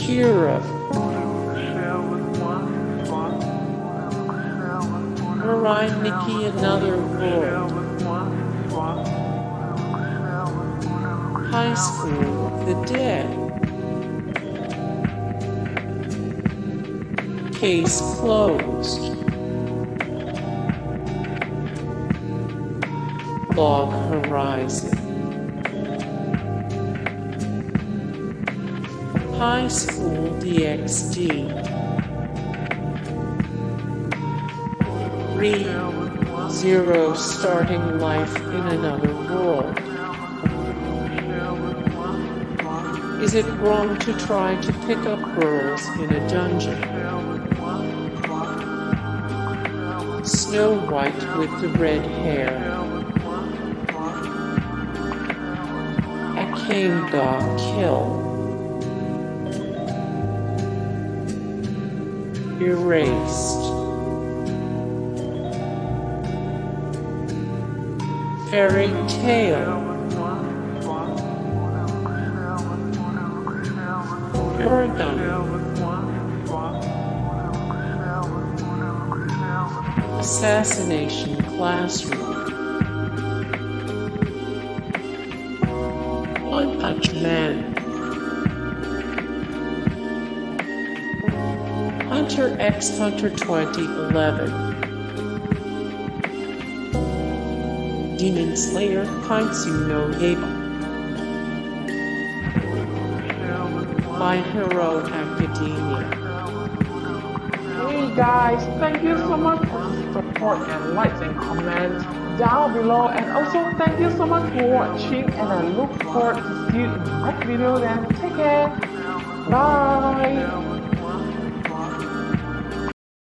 Akira, Mirai, Nikki, Another World, High School of the Dead, Case Closed, Log Horizon, School DxD, Zero Starting Life in Another World. Is it wrong to try to pick up girls in a dungeon? Snow White with the red hair. Akame got killed. Erased. Fairy Tale. Noragami. Assassination Classroom. One Punch Man. Hunter x Hunter 2011. Demon Slayer Kimetsu no Yaiba. My Hero Academia. Hey guys, thank you so much for the support and likes and comments down below, and also thank you so much for watching, and I look forward to see you in the next video. Then take care.